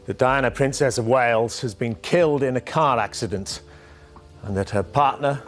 that Diana, Princess of Wales, has been killed in a car accident and that her partner,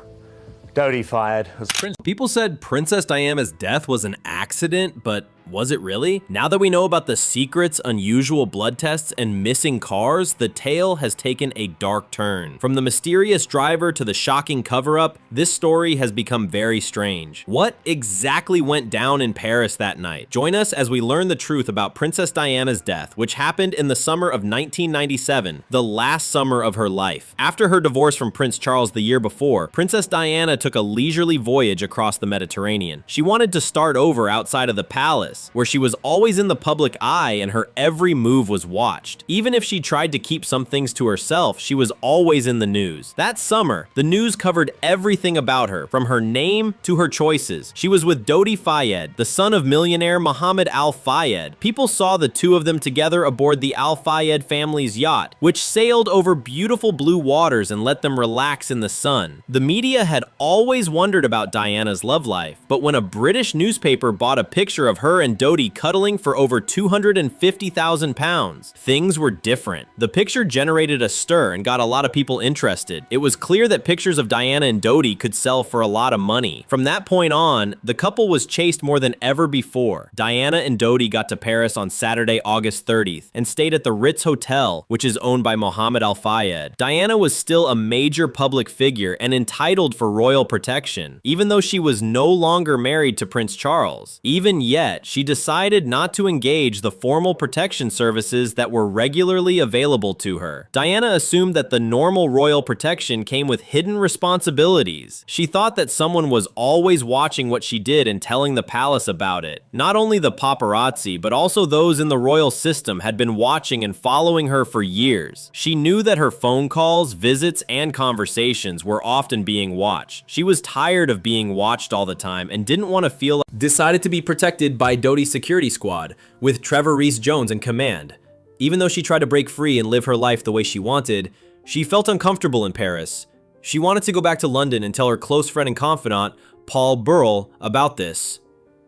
Dodi Fayed, has... People said Princess Diana's death was an accident, but was it really? Now that we know about the secrets, unusual blood tests, and missing cars, the tale has taken a dark turn. From the mysterious driver to the shocking cover-up, this story has become very strange. What exactly went down in Paris that night? Join us as we learn the truth about Princess Diana's death, which happened in the summer of 1997, the last summer of her life. After her divorce from Prince Charles the year before, Princess Diana took a leisurely voyage across the Mediterranean. She wanted to start over outside of the palace, where she was always in the public eye and her every move was watched. Even if she tried to keep some things to herself, she was always in the news. That summer, the news covered everything about her, from her name to her choices. She was with Dodi Fayed, the son of millionaire Mohammed Al Fayed. People saw the two of them together aboard the Al Fayed family's yacht, which sailed over beautiful blue waters and let them relax in the sun. The media had always wondered about Diana's love life, but when a British newspaper bought a picture of her and Dodi cuddling for over 250,000 pounds, things were different. The picture generated a stir and got a lot of people interested. It was clear that pictures of Diana and Dodi could sell for a lot of money. From that point on, the couple was chased more than ever before. Diana and Dodi got to Paris on Saturday, August 30th, and stayed at the Ritz Hotel, which is owned by Mohammed Al Fayed. Diana was still a major public figure and entitled for royal protection, even though she was no longer married to Prince Charles. Even yet, she decided not to engage the formal protection services that were regularly available to her. Diana assumed that the normal royal protection came with hidden responsibilities. She thought that someone was always watching what she did and telling the palace about it. Not only the paparazzi, but also those in the royal system had been watching and following her for years. She knew that her phone calls, visits, and conversations were often being watched. She was tired of being watched all the time and didn't want to feel... Decided to be protected by Dodi's security squad, with Trevor Rees-Jones in command. Even though she tried to break free and live her life the way she wanted, she felt uncomfortable in Paris. She wanted to go back to London and tell her close friend and confidant, Paul Burrell, about this.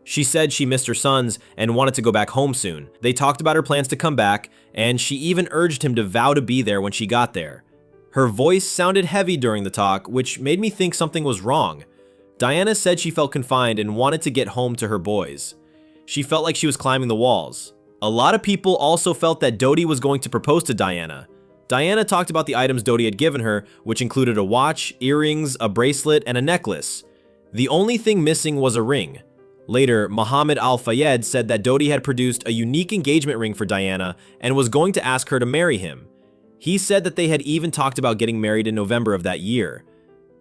She said she missed her sons and wanted to go back home soon. They talked about her plans to come back, and she even urged him to vow to be there when she got there. Her voice sounded heavy during the talk, which made me think something was wrong. Diana said she felt confined and wanted to get home to her boys. She felt like she was climbing the walls. A lot of people also felt that Dodi was going to propose to Diana. Diana talked about the items Dodi had given her, which included a watch, earrings, a bracelet, and a necklace. The only thing missing was a ring. Later, Mohammed Al Fayed said that Dodi had produced a unique engagement ring for Diana and was going to ask her to marry him. He said that they had even talked about getting married in November of that year.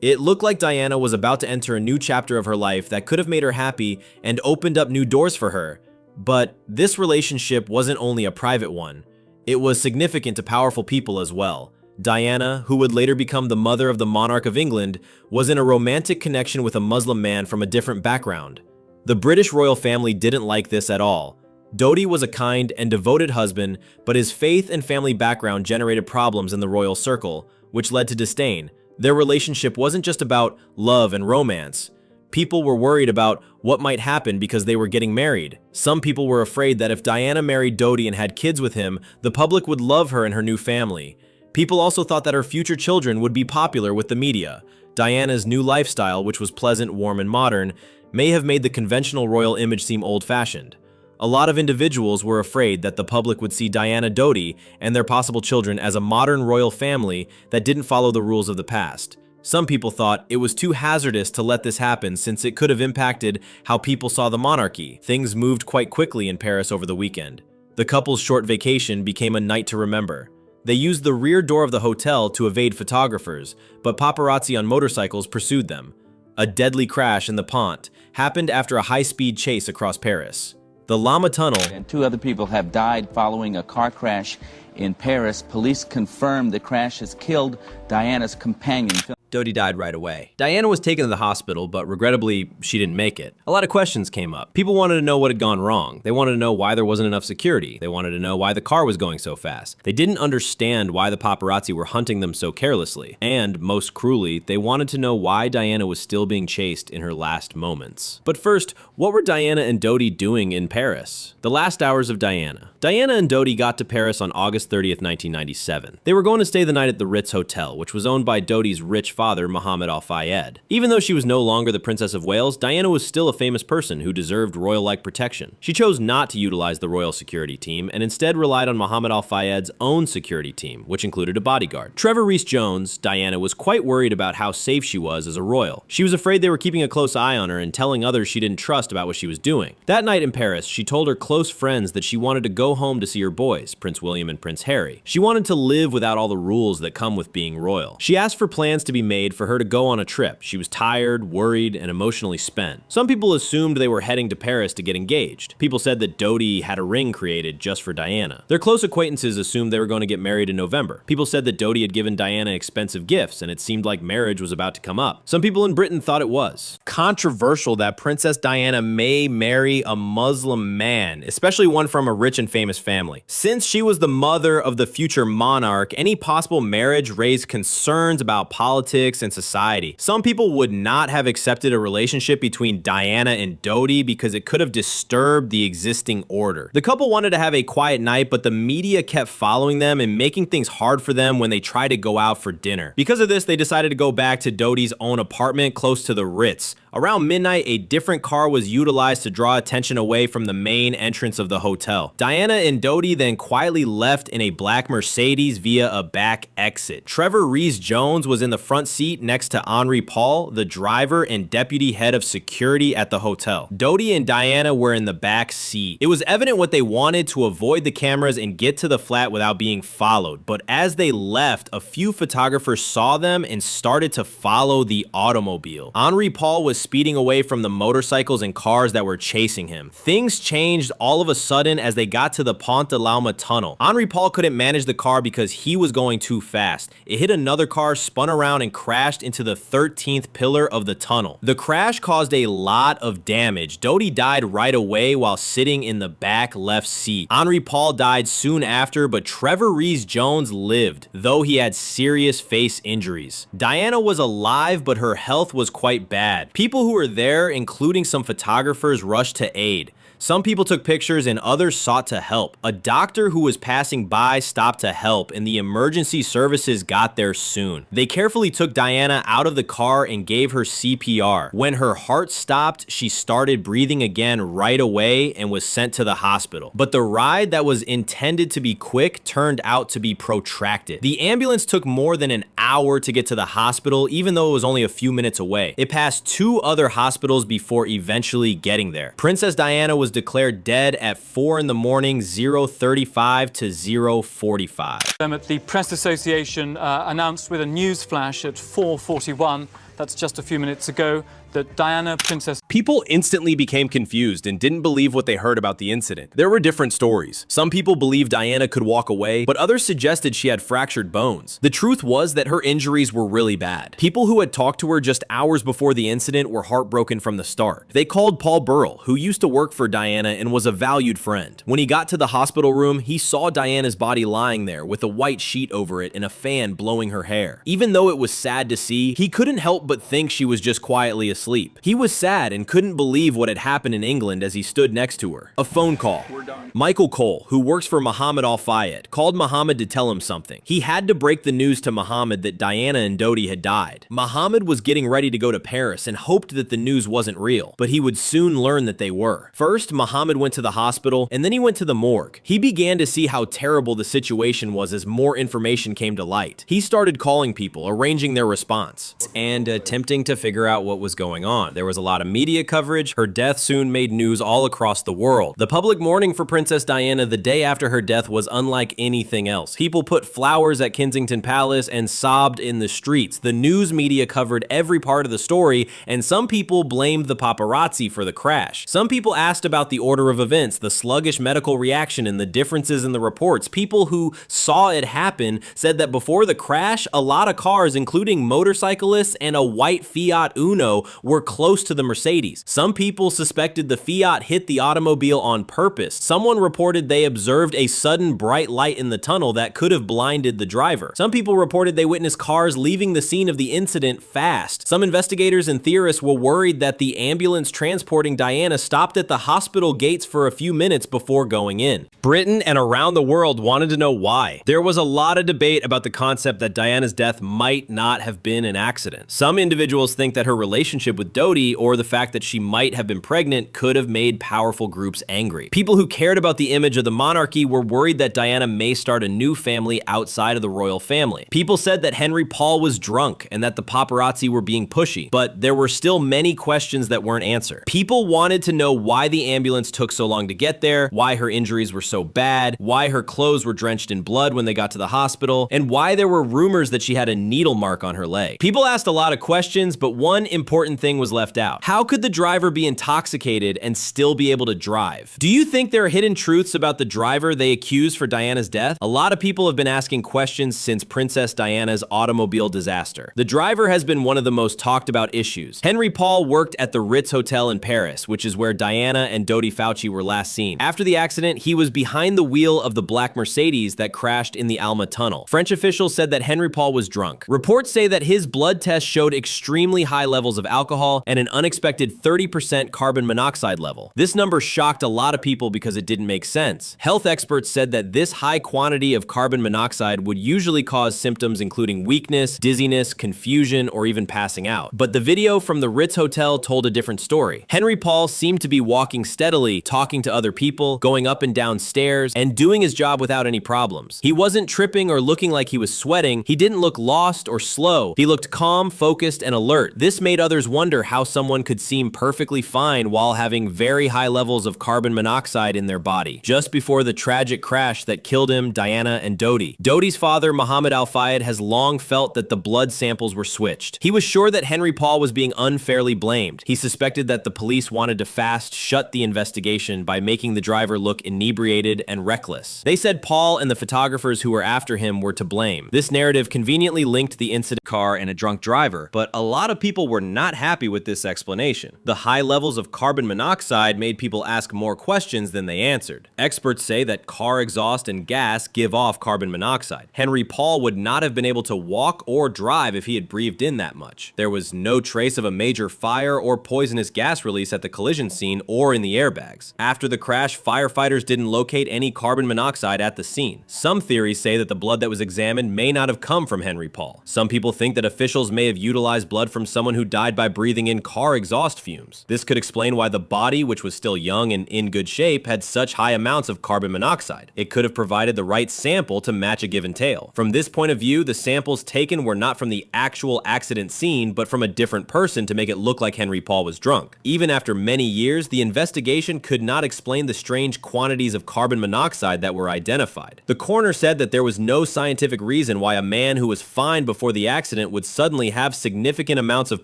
It looked like Diana was about to enter a new chapter of her life that could have made her happy and opened up new doors for her. But this relationship wasn't only a private one. It was significant to powerful people as well. Diana, who would later become the mother of the monarch of England, was in a romantic connection with a Muslim man from a different background. The British royal family didn't like this at all. Dodi was a kind and devoted husband, but his faith and family background generated problems in the royal circle, which led to disdain. Their relationship wasn't just about love and romance. People were worried about what might happen because they were getting married. Some people were afraid that if Diana married Dodi and had kids with him, the public would love her and her new family. People also thought that her future children would be popular with the media. Diana's new lifestyle, which was pleasant, warm, and modern, may have made the conventional royal image seem old-fashioned. A lot of individuals were afraid that the public would see Diana, Dodi, and their possible children as a modern royal family that didn't follow the rules of the past. Some people thought it was too hazardous to let this happen since it could have impacted how people saw the monarchy. Things moved quite quickly in Paris over the weekend. The couple's short vacation became a night to remember. They used the rear door of the hotel to evade photographers, but paparazzi on motorcycles pursued them. A deadly crash in the Pont happened after a high-speed chase across Paris. The Lama Tunnel and 2 other people have died following a car crash in Paris. Police confirmed the crash has killed Diana's companion. Dodi died right away. Diana was taken to the hospital, but regrettably, she didn't make it. A lot of questions came up. People wanted to know what had gone wrong. They wanted to know why there wasn't enough security. They wanted to know why the car was going so fast. They didn't understand why the paparazzi were hunting them so carelessly. And, most cruelly, they wanted to know why Diana was still being chased in her last moments. But first, what were Diana and Dodi doing in Paris? The last hours of Diana. Diana and Dodi got to Paris on August 30th, 1997. They were going to stay the night at the Ritz Hotel, which was owned by Dodi's rich father, Mohammed Al Fayed. Even though she was no longer the Princess of Wales, Diana was still a famous person who deserved royal-like protection. She chose not to utilize the royal security team and instead relied on Mohammed Al Fayed's own security team, which included a bodyguard. Trevor Rees-Jones, Diana, was quite worried about how safe she was as a royal. She was afraid they were keeping a close eye on her and telling others she didn't trust about what she was doing. That night in Paris, she told her close friends that she wanted to go home to see her boys, Prince William and Prince Harry. She wanted to live without all the rules that come with being royal. She asked for plans to be made for her to go on a trip. She was tired, worried, and emotionally spent. Some people assumed they were heading to Paris to get engaged. People said that Dodi had a ring created just for Diana. Their close acquaintances assumed they were going to get married in November. People said that Dodi had given Diana expensive gifts and it seemed like marriage was about to come up. Some people in Britain thought it was controversial that Princess Diana may marry a Muslim man, especially one from a rich and famous family. Since she was the mother of the future monarch, any possible marriage raised concerns about politics and society. Some people would not have accepted a relationship between Diana and Dodi because it could have disturbed the existing order. The couple wanted to have a quiet night, but the media kept following them and making things hard for them when they tried to go out for dinner. Because of this, they decided to go back to Dodi's own apartment close to the Ritz. Around midnight, a different car was utilized to draw attention away from the main entrance of the hotel. Diana and Dodi then quietly left in a black Mercedes via a back exit. Trevor Rees-Jones was in the front seat next to Henri Paul, the driver and deputy head of security at the hotel. Dodi and Diana were in the back seat. It was evident what they wanted to avoid the cameras and get to the flat without being followed, but as they left, a few photographers saw them and started to follow the automobile. Henri Paul was speeding away from the motorcycles and cars that were chasing him. Things changed all of a sudden as they got to the Pont de l'Alma tunnel. Henri Paul couldn't manage the car because he was going too fast. It hit another car, spun around, and crashed into the 13th pillar of the tunnel. The crash caused a lot of damage. Dodi died right away while sitting in the back left seat. Henri Paul died soon after, but Trevor Rees-Jones lived, though he had serious face injuries. Diana was alive, but her health was quite bad. People who were there, including some photographers, rushed to aid. Some people took pictures and others sought to help. A doctor who was passing by stopped to help, and the emergency services got there soon. They carefully took Diana out of the car and gave her CPR. When her heart stopped, she started breathing again right away and was sent to the hospital. But the ride that was intended to be quick turned out to be protracted. The ambulance took more than an hour to get to the hospital, even though it was only a few minutes away. It passed 2 other hospitals before eventually getting there. Princess Diana was declared dead at 4 in the morning, 0:35 to 0:45. The Press Association announced with a news flash at 4:41, that's just a few minutes ago, that Diana, Princess... People instantly became confused and didn't believe what they heard about the incident. There were different stories. Some people believed Diana could walk away, but others suggested she had fractured bones. The truth was that her injuries were really bad. People who had talked to her just hours before the incident were heartbroken from the start. They called Paul Burrell, who used to work for Diana and was a valued friend. When he got to the hospital room, he saw Diana's body lying there with a white sheet over it and a fan blowing her hair. Even though it was sad to see, he couldn't help but think she was just quietly asleep. He was sad and couldn't believe what had happened in England as he stood next to her. A phone call. Michael Cole, who works for Mohammed Al Fayed, called Mohammed to tell him something. He had to break the news to Mohammed that Diana and Dodi had died. Mohammed was getting ready to go to Paris and hoped that the news wasn't real, but he would soon learn that they were. First, Mohammed went to the hospital, and then he went to the morgue. He began to see how terrible the situation was as more information came to light. He started calling people, arranging their response, and attempting to figure out what was going on. There was a lot of media coverage. Her death soon made news all across the world. The public mourning for Princess Diana the day after her death was unlike anything else. People put flowers at Kensington Palace and sobbed in the streets. The news media covered every part of the story, and some people blamed the paparazzi for the crash. Some people asked about the order of events, the sluggish medical reaction, and the differences in the reports. People who saw it happen said that before the crash, a lot of cars, including motorcyclists and a white Fiat Uno, were close to the Mercedes. Some people suspected the Fiat hit the automobile on purpose. Someone reported they observed a sudden bright light in the tunnel that could have blinded the driver. Some people reported they witnessed cars leaving the scene of the incident fast. Some investigators and theorists were worried that the ambulance transporting Diana stopped at the hospital gates for a few minutes before going in. Britain and around the world wanted to know why. There was a lot of debate about the concept that Diana's death might not have been an accident. Some individuals think that her relationship with Dodi, or the fact that she might have been pregnant, could have made powerful groups angry. People who cared about the image of the monarchy were worried that Diana may start a new family outside of the royal family. People said that Henry Paul was drunk and that the paparazzi were being pushy, but there were still many questions that weren't answered. People wanted to know why the ambulance took so long to get there, why her injuries were so bad, why her clothes were drenched in blood when they got to the hospital, and why there were rumors that she had a needle mark on her leg. People asked a lot of questions, but one important thing was left out. How could the driver be intoxicated and still be able to drive? Do you think there are hidden truths about the driver they accused for Diana's death? A lot of people have been asking questions since Princess Diana's automobile disaster. The driver has been one of the most talked about issues. Henry Paul worked at the Ritz Hotel in Paris, which is where Diana and Dodi Fauci were last seen. After the accident, he was behind the wheel of the black Mercedes that crashed in the Alma Tunnel. French officials said that Henry Paul was drunk. Reports say that his blood test showed extremely high levels of alcohol and an unexpected 30% carbon monoxide level. This number shocked a lot of people because it didn't make sense. Health experts said that this high quantity of carbon monoxide would usually cause symptoms including weakness, dizziness, confusion, or even passing out. But the video from the Ritz Hotel told a different story. Henry Paul seemed to be walking steadily, talking to other people, going up and down stairs, and doing his job without any problems. He wasn't tripping or looking like he was sweating. He didn't look lost or slow. He looked calm, focused, and alert. This made others wonder how someone could seem perfectly fine while having very high levels of carbon monoxide in their body, just before the tragic crash that killed him, Diana, and Dodi. Dodi's father, Mohammed Al Fayed, has long felt that the blood samples were switched. He was sure that Henry Paul was being unfairly blamed. He suspected that the police wanted to fast shut the investigation by making the driver look inebriated and reckless. They said Paul and the photographers who were after him were to blame. This narrative conveniently linked the incident car and a drunk driver, but a lot of people were not happy with this explanation. The high levels of carbon monoxide made people ask more questions than they answered. Experts say that car exhaust and gas give off carbon monoxide. Henry Paul would not have been able to walk or drive if he had breathed in that much. There was no trace of a major fire or poisonous gas release at the collision scene or in the airbags. After the crash, firefighters didn't locate any carbon monoxide at the scene. Some theories say that the blood that was examined may not have come from Henry Paul. Some people think that officials may have utilized blood from someone who died by breathing in car exhaust fumes. This could explain why the body, which was still young and in good shape, had such high amounts of carbon monoxide. It could have provided the right sample to match a given tale. From this point of view, the samples taken were not from the actual accident scene, but from a different person to make it look like Henry Paul was drunk. Even after many years, the investigation could not explain the strange quantities of carbon monoxide that were identified. The coroner said that there was no scientific reason why a man who was fine before the accident would suddenly have significant amounts of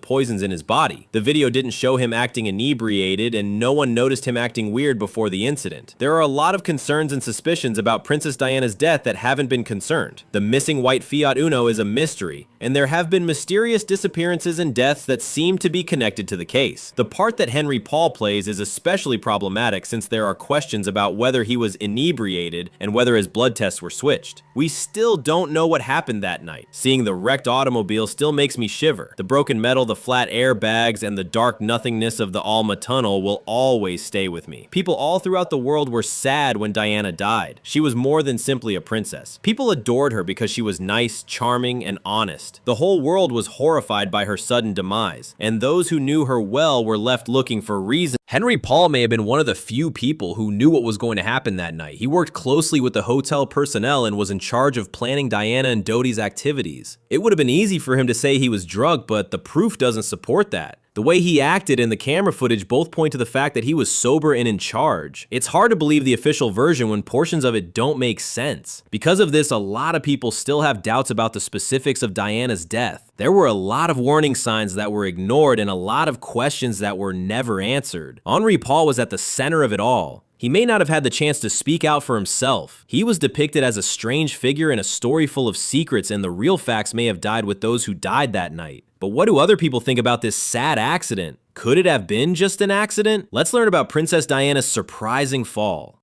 poisons in his body. The video didn't show him acting inebriated, and no one noticed him acting weird before the incident. There are a lot of concerns and suspicions about Princess Diana's death that haven't been confirmed. The missing white Fiat Uno is a mystery, and there have been mysterious disappearances and deaths that seem to be connected to the case. The part that Henry Paul plays is especially problematic since there are questions about whether he was inebriated and whether his blood tests were switched. We still don't know what happened that night. Seeing the wrecked automobile still makes me shiver. The broken metal, the flat airbags, and the dark nothingness of the Alma Tunnel will always stay with me. People all throughout the world were sad when Diana died. She was more than simply a princess. People adored her because she was nice, charming, and honest. The whole world was horrified by her sudden demise, and those who knew her well were left looking for reasons. Henry Paul may have been one of the few people who knew what was going to happen that night. He worked closely with the hotel personnel and was in charge of planning Diana and Dodi's activities. It would have been easy for him to say he was drunk, but the proof doesn't support that. The way he acted and the camera footage both point to the fact that he was sober and in charge. It's hard to believe the official version when portions of it don't make sense. Because of this, a lot of people still have doubts about the specifics of Diana's death. There were a lot of warning signs that were ignored and a lot of questions that were never answered. Henry Paul was at the center of it all. He may not have had the chance to speak out for himself. He was depicted as a strange figure in a story full of secrets, and the real facts may have died with those who died that night. But what do other people think about this sad accident? Could it have been just an accident? Let's learn about Princess Diana's surprising fall.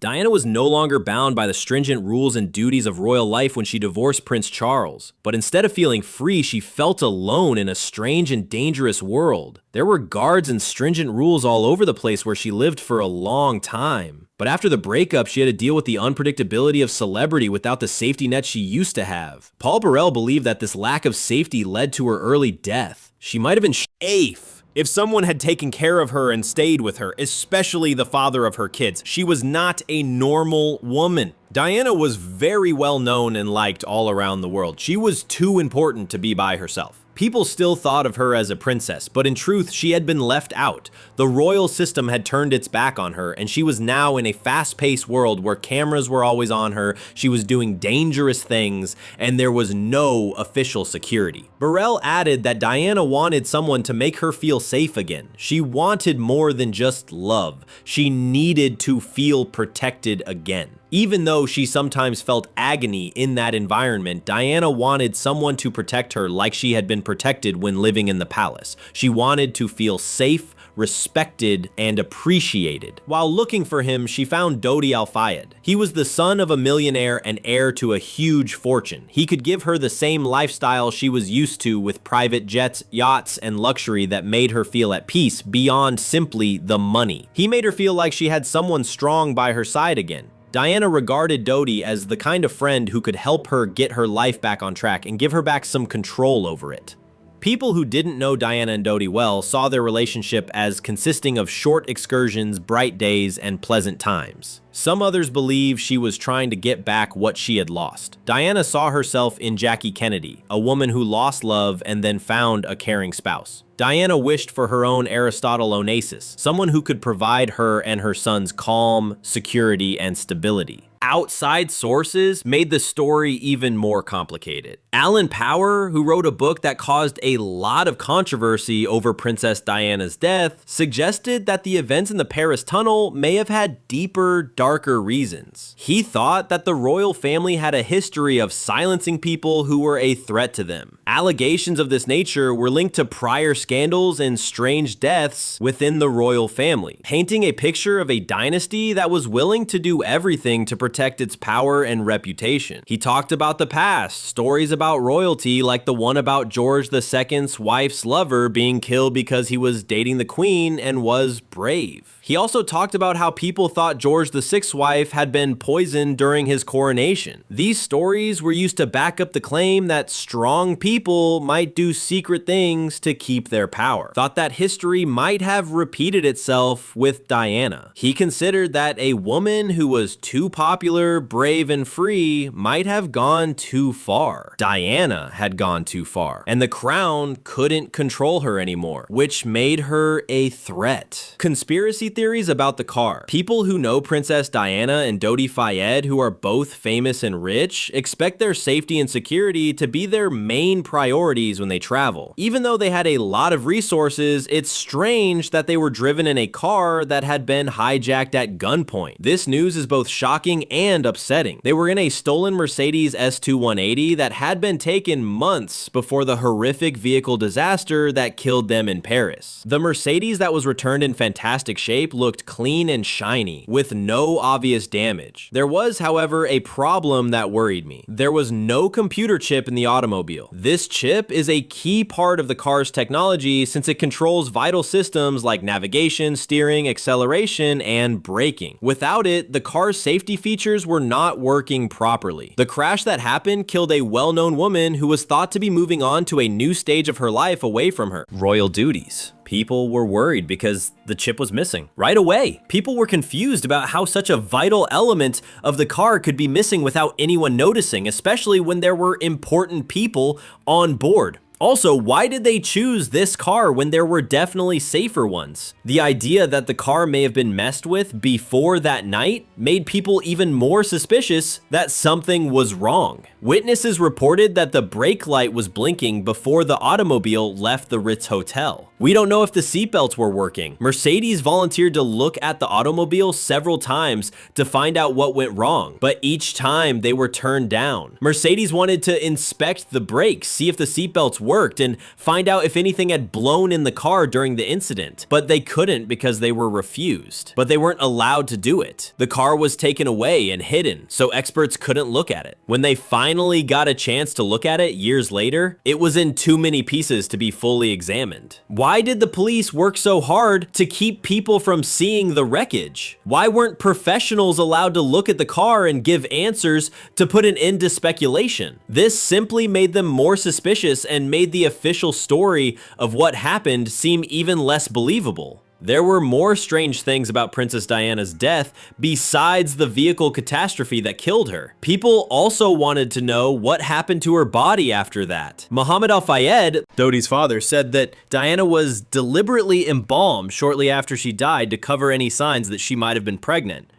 Diana was no longer bound by the stringent rules and duties of royal life when she divorced Prince Charles, but instead of feeling free, she felt alone in a strange and dangerous world. There were guards and stringent rules all over the place where she lived for a long time. But after the breakup, she had to deal with the unpredictability of celebrity without the safety net she used to have. Paul Burrell believed that this lack of safety led to her early death. She might have been safe if someone had taken care of her and stayed with her, especially the father of her kids. She was not a normal woman. Diana was very well known and liked all around the world. She was too important to be by herself. People still thought of her as a princess, but in truth, she had been left out. The royal system had turned its back on her, and she was now in a fast-paced world where cameras were always on her, she was doing dangerous things, and there was no official security. Burrell added that Diana wanted someone to make her feel safe again. She wanted more than just love. She needed to feel protected again. Even though she sometimes felt agony in that environment, Diana wanted someone to protect her like she had been protected when living in the palace. She wanted to feel safe, respected, and appreciated. While looking for him, she found Dodi Al-Fayed. He was the son of a millionaire and heir to a huge fortune. He could give her the same lifestyle she was used to with private jets, yachts, and luxury that made her feel at peace beyond simply the money. He made her feel like she had someone strong by her side again. Diana regarded Dodi as the kind of friend who could help her get her life back on track and give her back some control over it. People who didn't know Diana and Dodi well saw their relationship as consisting of short excursions, bright days, and pleasant times. Some others believe she was trying to get back what she had lost. Diana saw herself in Jackie Kennedy, a woman who lost love and then found a caring spouse. Diana wished for her own Aristotle Onassis, someone who could provide her and her sons calm, security, and stability. Outside sources made the story even more complicated. Alan Power, who wrote a book that caused a lot of controversy over Princess Diana's death, suggested that the events in the Paris tunnel may have had deeper, darker reasons. He thought that the royal family had a history of silencing people who were a threat to them. Allegations of this nature were linked to prior scandals and strange deaths within the royal family, painting a picture of a dynasty that was willing to do everything to protect its power and reputation. He talked about the past, stories about royalty like the one about George II's wife's lover being killed because he was dating the queen and was brave. He also talked about how people thought George VI's wife had been poisoned during his coronation. These stories were used to back up the claim that strong people might do secret things to keep their power. Thought that history might have repeated itself with Diana. He considered that a woman who was too popular, brave, and free might have gone too far. Diana had gone too far, and the crown couldn't control her anymore, which made her a threat. Conspiracy theories about the car. People who know Princess Diana and Dodi Fayed, who are both famous and rich, expect their safety and security to be their main priorities when they travel. Even though they had a lot of resources, it's strange that they were driven in a car that had been hijacked at gunpoint. This news is both shocking and upsetting. They were in a stolen Mercedes S2180 that had been taken months before the horrific vehicle disaster that killed them in Paris. The Mercedes that was returned in fantastic shape looked clean and shiny, with no obvious damage. There was, however, a problem that worried me. There was no computer chip in the automobile. This chip is a key part of the car's technology since it controls vital systems like navigation, steering, acceleration, and braking. Without it, the car's safety features were not working properly. The crash that happened killed a well-known woman who was thought to be moving on to a new stage of her life away from her royal duties. People were worried because the chip was missing. Right away, people were confused about how such a vital element of the car could be missing without anyone noticing, especially when there were important people on board. Also, why did they choose this car when there were definitely safer ones? The idea that the car may have been messed with before that night made people even more suspicious that something was wrong. Witnesses reported that the brake light was blinking before the automobile left the Ritz Hotel. We don't know if the seatbelts were working. Mercedes volunteered to look at the automobile several times to find out what went wrong, but each time they were turned down. Mercedes wanted to inspect the brakes, see if the seatbelts worked, and find out if anything had blown in the car during the incident, but they couldn't because they were refused. But they weren't allowed to do it. The car was taken away and hidden, so experts couldn't look at it. When they finally got a chance to look at it years later, it was in too many pieces to be fully examined. Why did the police work so hard to keep people from seeing the wreckage? Why weren't professionals allowed to look at the car and give answers to put an end to speculation? This simply made them more suspicious and made the official story of what happened seem even less believable. There were more strange things about Princess Diana's death besides the vehicle catastrophe that killed her. People also wanted to know what happened to her body after that. Mohammed Al-Fayed, Dodi's father, said that Diana was deliberately embalmed shortly after she died to cover any signs that she might have been pregnant.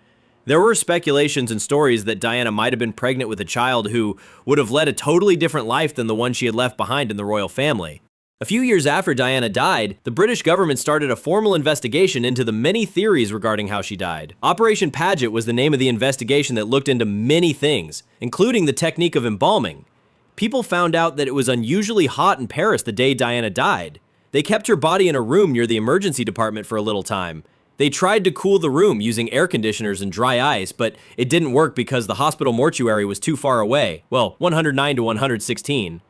There were speculations and stories that Diana might have been pregnant with a child who would have led a totally different life than the one she had left behind in the royal family. A few years after Diana died, the British government started a formal investigation into the many theories regarding how she died. Operation Paget was the name of the investigation that looked into many things, including the technique of embalming. People found out that it was unusually hot in Paris the day Diana died. They kept her body in a room near the emergency department for a little time. They tried to cool the room using air conditioners and dry ice, but it didn't work because the hospital mortuary was too far away. Well, 109 to 116.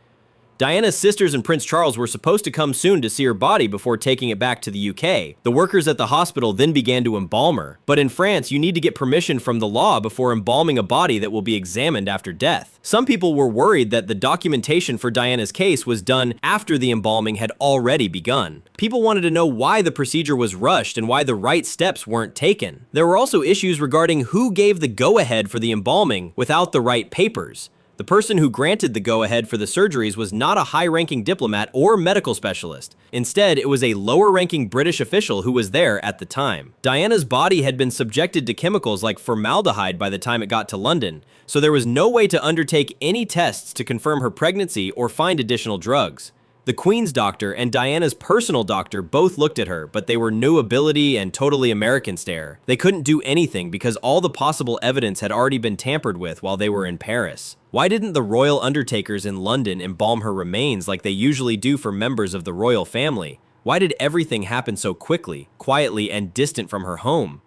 Diana's sisters and Prince Charles were supposed to come soon to see her body before taking it back to the UK. The workers at the hospital then began to embalm her. But in France, you need to get permission from the law before embalming a body that will be examined after death. Some people were worried that the documentation for Diana's case was done after the embalming had already begun. People wanted to know why the procedure was rushed and why the right steps weren't taken. There were also issues regarding who gave the go-ahead for the embalming without the right papers. The person who granted the go-ahead for the surgeries was not a high-ranking diplomat or medical specialist. Instead, it was a lower-ranking British official who was there at the time. Diana's body had been subjected to chemicals like formaldehyde by the time it got to London, so there was no way to undertake any tests to confirm her pregnancy or find additional drugs. The Queen's doctor and Diana's personal doctor both looked at her, but they were new ability and totally American stare. They couldn't do anything because all the possible evidence had already been tampered with while they were in Paris. Why didn't the royal undertakers in London embalm her remains like they usually do for members of the royal family? Why did everything happen so quickly, quietly, and distant from her home?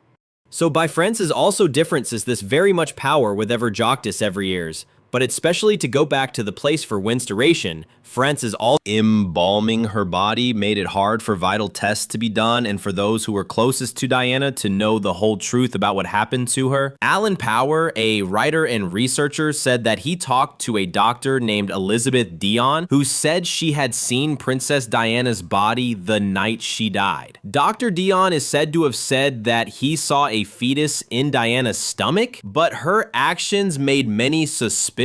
So by France is also different since this very much power with ever joctus every years. But especially to go back to the place for winstoration, France's all embalming her body made it hard for vital tests to be done and for those who were closest to Diana to know the whole truth about what happened to her. Alan Power, a writer and researcher, said that he talked to a doctor named Elizabeth Dion who said she had seen Princess Diana's body the night she died. Dr. Dion is said to have said that he saw a fetus in Diana's stomach, but her actions made many suspicious.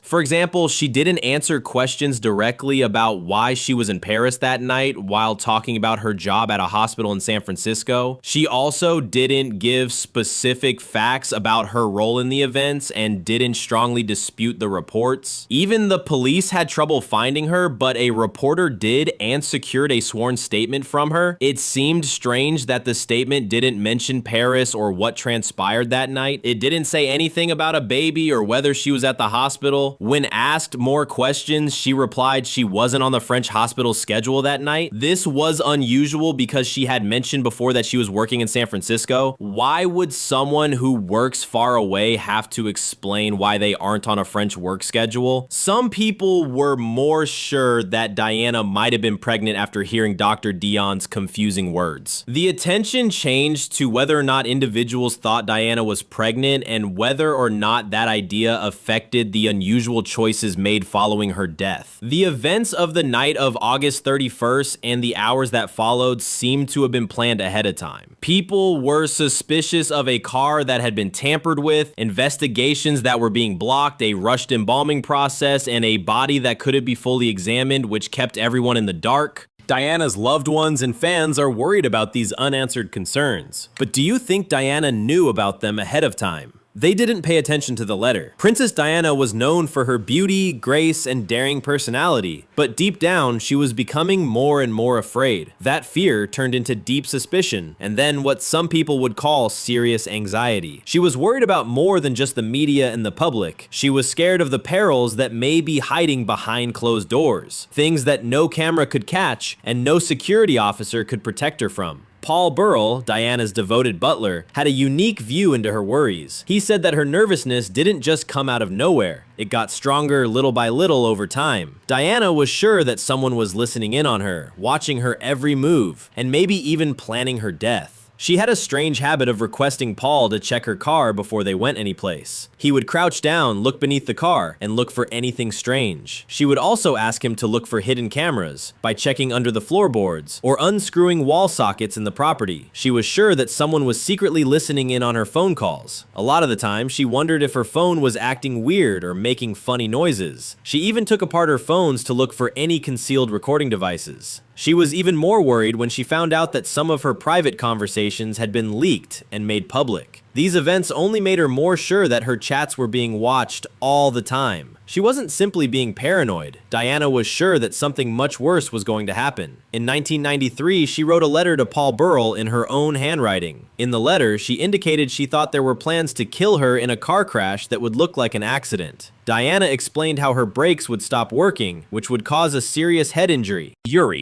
For example, she didn't answer questions directly about why she was in Paris that night while talking about her job at a hospital in San Francisco. She also didn't give specific facts about her role in the events and didn't strongly dispute the reports. Even the police had trouble finding her, but a reporter did and secured a sworn statement from her. It seemed strange that the statement didn't mention Paris or what transpired that night. It didn't say anything about a baby or whether she was at the hospital. When asked more questions, she replied she wasn't on the French hospital schedule that night. This was unusual because she had mentioned before that she was working in San Francisco. Why would someone who works far away have to explain why they aren't on a French work schedule? Some people were more sure that Diana might have been pregnant after hearing Dr. Dion's confusing words. The attention changed to whether or not individuals thought Diana was pregnant and whether or not that idea affected the unusual choices made following her death. The events of the night of August 31st and the hours that followed seemed to have been planned ahead of time. People were suspicious of a car that had been tampered with, investigations that were being blocked, a rushed embalming process, and a body that couldn't be fully examined, which kept everyone in the dark. Diana's loved ones and fans are worried about these unanswered concerns. But do you think Diana knew about them ahead of time? They didn't pay attention to the letter. Princess Diana was known for her beauty, grace, and daring personality, but deep down, she was becoming more and more afraid. That fear turned into deep suspicion, and then what some people would call serious anxiety. She was worried about more than just the media and the public. She was scared of the perils that may be hiding behind closed doors, things that no camera could catch and no security officer could protect her from. Paul Burrell, Diana's devoted butler, had a unique view into her worries. He said that her nervousness didn't just come out of nowhere. It got stronger little by little over time. Diana was sure that someone was listening in on her, watching her every move, and maybe even planning her death. She had a strange habit of requesting Paul to check her car before they went anyplace. He would crouch down, look beneath the car, and look for anything strange. She would also ask him to look for hidden cameras by checking under the floorboards or unscrewing wall sockets in the property. She was sure that someone was secretly listening in on her phone calls. A lot of the time, she wondered if her phone was acting weird or making funny noises. She even took apart her phones to look for any concealed recording devices. She was even more worried when she found out that some of her private conversations had been leaked and made public. These events only made her more sure that her chats were being watched all the time. She wasn't simply being paranoid. Diana was sure that something much worse was going to happen. In 1993, she wrote a letter to Paul Burrell in her own handwriting. In the letter, she indicated she thought there were plans to kill her in a car crash that would look like an accident. Diana explained how her brakes would stop working, which would cause a serious head injury.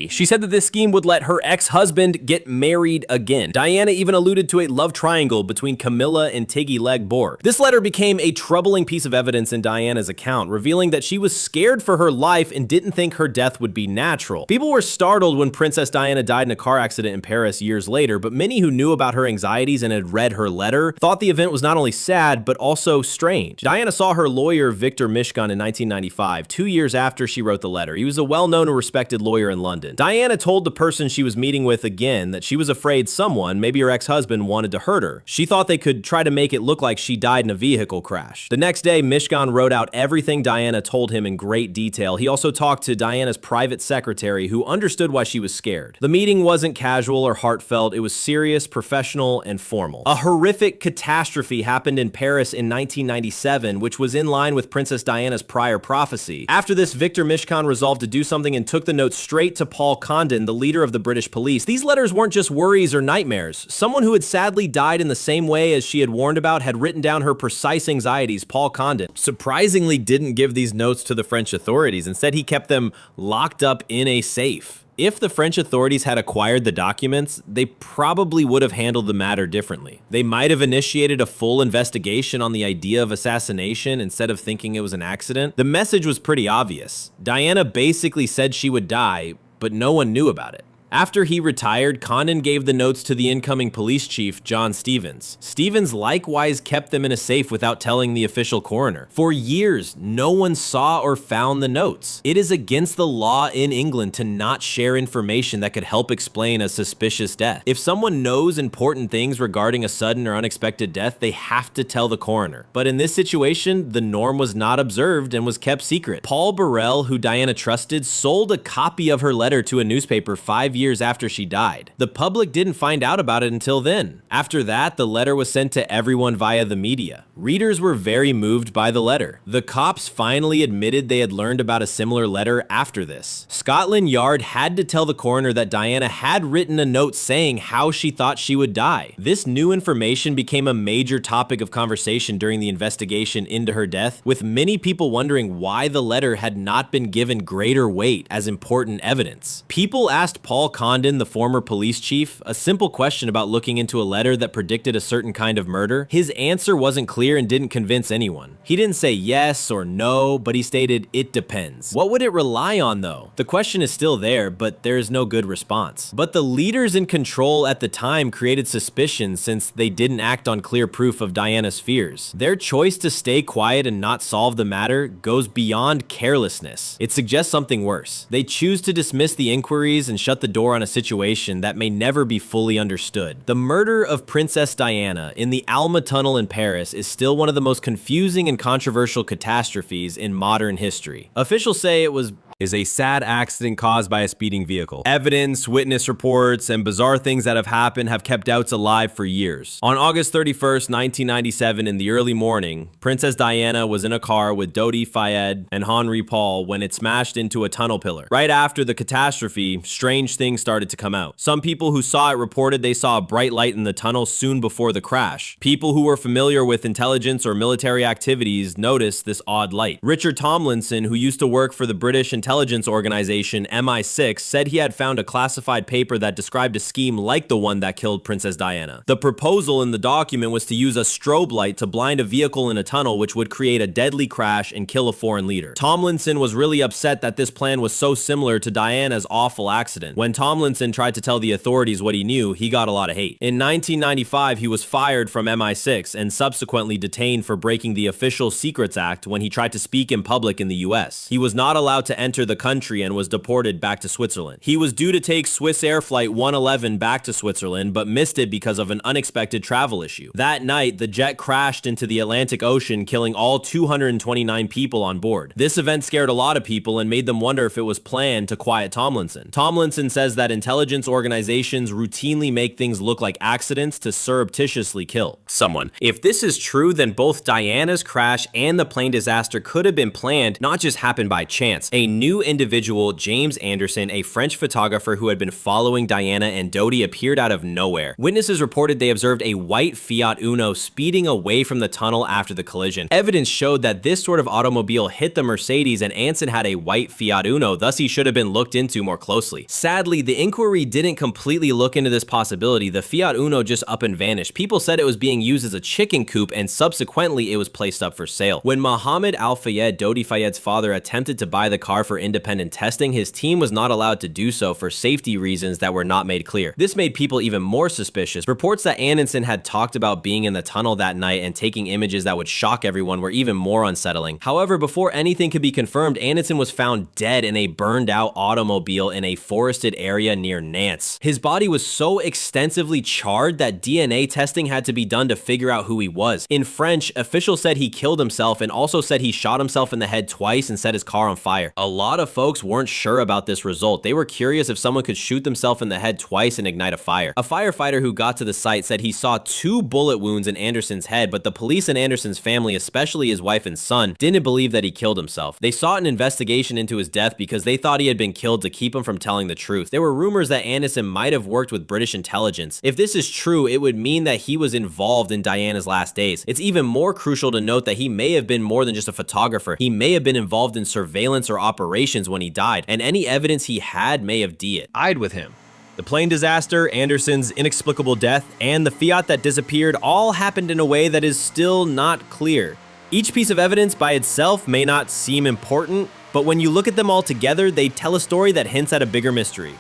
She said that this scheme would let her ex-husband get married again. Diana even alluded to a love triangle between Camilla and Tiggy Legg-Bourke. This letter became a troubling piece of evidence in Diana's account, revealing that she was scared for her life and didn't think her death would be natural. People were startled when Princess Diana died in a car accident in Paris years later, but many who knew about her anxieties and had read her letter thought the event was not only sad, but also strange. Diana saw her lawyer, Victor Mishcon, in 1995, 2 years after she wrote the letter. He was a well-known and respected lawyer in London. Diana told the person she was meeting with again that she was afraid someone, maybe her ex-husband, wanted to hurt her. She thought they could try to make it look like she died in a vehicle crash. The next day, Mishcon wrote out everything Diana told him in great detail. He also talked to Diana's private secretary, who understood why she was scared. The meeting wasn't casual or heartfelt. It was serious, professional, and formal. A horrific catastrophe happened in Paris in 1997, which was in line with Princess Diana's prior prophecy. After this, Victor Mishcon resolved to do something and took the note straight to Paul Condon, the leader of the British police. These letters weren't just worries or nightmares. Someone who had sadly died in the same way as she had warned about had written down her precise anxieties. Paul Condon surprisingly didn't give these notes to the French authorities. Instead, he kept them locked up in a safe. If the French authorities had acquired the documents, they probably would have handled the matter differently. They might have initiated a full investigation on the idea of assassination instead of thinking it was an accident. The message was pretty obvious. Diana basically said she would die, but no one knew about it. After he retired, Condon gave the notes to the incoming police chief, John Stevens. Stevens likewise kept them in a safe without telling the official coroner. For years, no one saw or found the notes. It is against the law in England to not share information that could help explain a suspicious death. If someone knows important things regarding a sudden or unexpected death, they have to tell the coroner. But in this situation, the norm was not observed and was kept secret. Paul Burrell, who Diana trusted, sold a copy of her letter to a newspaper 5 years after she died. The public didn't find out about it until then. After that, the letter was sent to everyone via the media. Readers were very moved by the letter. The cops finally admitted they had learned about a similar letter after this. Scotland Yard had to tell the coroner that Diana had written a note saying how she thought she would die. This new information became a major topic of conversation during the investigation into her death, with many people wondering why the letter had not been given greater weight as important evidence. People asked Paul Condon, the former police chief, a simple question about looking into a letter that predicted a certain kind of murder. His answer wasn't clear and didn't convince anyone. He didn't say yes or no, but he stated, "It depends." What would it rely on though? The question is still there, but there is no good response. But the leaders in control at the time created suspicion since they didn't act on clear proof of Diana's fears. Their choice to stay quiet and not solve the matter goes beyond carelessness. It suggests something worse. They choose to dismiss the inquiries and shut the door on a situation that may never be fully understood. The murder of Princess Diana in the Alma Tunnel in Paris is still one of the most confusing and controversial catastrophes in modern history. Officials say it was is a sad accident caused by a speeding vehicle. Evidence, witness reports, and bizarre things that have happened have kept doubts alive for years. On August 31st, 1997, in the early morning, Princess Diana was in a car with Dodi Fayed and Henri Paul when it smashed into a tunnel pillar. Right after the catastrophe, strange things started to come out. Some people who saw it reported they saw a bright light in the tunnel soon before the crash. People who were familiar with intelligence or military activities noticed this odd light. Richard Tomlinson, who used to work for the British intelligence organization MI6, said he had found a classified paper that described a scheme like the one that killed Princess Diana. The proposal in the document was to use a strobe light to blind a vehicle in a tunnel, which would create a deadly crash and kill a foreign leader. Tomlinson was really upset that this plan was so similar to Diana's awful accident. When Tomlinson tried to tell the authorities what he knew, he got a lot of hate. In 1995, he was fired from MI6 and subsequently detained for breaking the Official Secrets Act when he tried to speak in public in the US. He was not allowed to enter the country and was deported back to Switzerland. He was due to take Swiss Air Flight 111 back to Switzerland, but missed it because of an unexpected travel issue. That night, the jet crashed into the Atlantic Ocean, killing all 229 people on board. This event scared a lot of people and made them wonder if it was planned to quiet Tomlinson. Tomlinson says that intelligence organizations routinely make things look like accidents to surreptitiously kill someone. If this is true, then both Diana's crash and the plane disaster could have been planned, not just happened by chance. A new individual, James Anderson, a French photographer who had been following Diana and Dodi, appeared out of nowhere. Witnesses reported they observed a white Fiat Uno speeding away from the tunnel after the collision. Evidence showed that this sort of automobile hit the Mercedes, and Anson had a white Fiat Uno, thus he should have been looked into more closely. Sadly, the inquiry didn't completely look into this possibility. The Fiat Uno just up and vanished. People said it was being used as a chicken coop, and subsequently it was placed up for sale. When Mohammed Al-Fayed, Dodi Fayed's father, attempted to buy the car for independent testing, his team was not allowed to do so for safety reasons that were not made clear. This made people even more suspicious. Reports that Anderson had talked about being in the tunnel that night and taking images that would shock everyone were even more unsettling. However, before anything could be confirmed, Anderson was found dead in a burned out automobile in a forested area near Nantes. His body was so extensively charred that DNA testing had to be done to figure out who he was. In French, officials said he killed himself and also said he shot himself in the head twice and set his car on fire. A lot of folks weren't sure about this result. They were curious if someone could shoot themselves in the head twice and ignite a fire. A firefighter who got to the site said he saw 2 bullet wounds in Anderson's head, but the police and Anderson's family, especially his wife and son, didn't believe that he killed himself. They sought an investigation into his death because they thought he had been killed to keep him from telling the truth. There were rumors that Anderson might have worked with British intelligence. If this is true, it would mean that he was involved in Diana's last days. It's even more crucial to note that he may have been more than just a photographer. He may have been involved in surveillance or operations when he died, and any evidence he had may have died with him. The plane disaster, Anderson's inexplicable death, and the Fiat that disappeared all happened in a way that is still not clear. Each piece of evidence by itself may not seem important, but when you look at them all together, they tell a story that hints at a bigger mystery.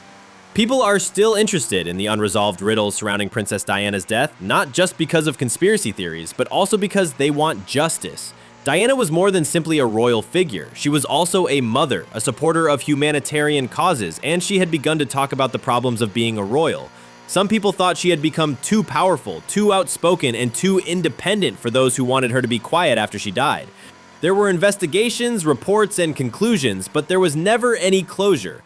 People are still interested in the unresolved riddles surrounding Princess Diana's death, not just because of conspiracy theories, but also because they want justice. Diana was more than simply a royal figure. She was also a mother, a supporter of humanitarian causes, and she had begun to talk about the problems of being a royal. Some people thought she had become too powerful, too outspoken, and too independent for those who wanted her to be quiet after she died. There were investigations, reports, and conclusions, but there was never any closure.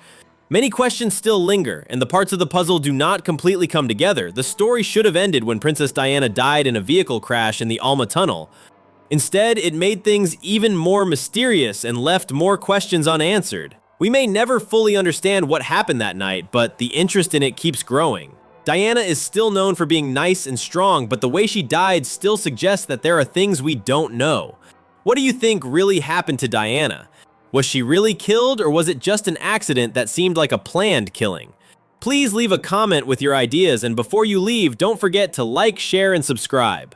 Many questions still linger, and the parts of the puzzle do not completely come together. The story should have ended when Princess Diana died in a vehicle crash in the Alma Tunnel. Instead, it made things even more mysterious and left more questions unanswered. We may never fully understand what happened that night, but the interest in it keeps growing. Diana is still known for being nice and strong, but the way she died still suggests that there are things we don't know. What do you think really happened to Diana? Was she really killed, or was it just an accident that seemed like a planned killing? Please leave a comment with your ideas, and before you leave, don't forget to like, share, and subscribe.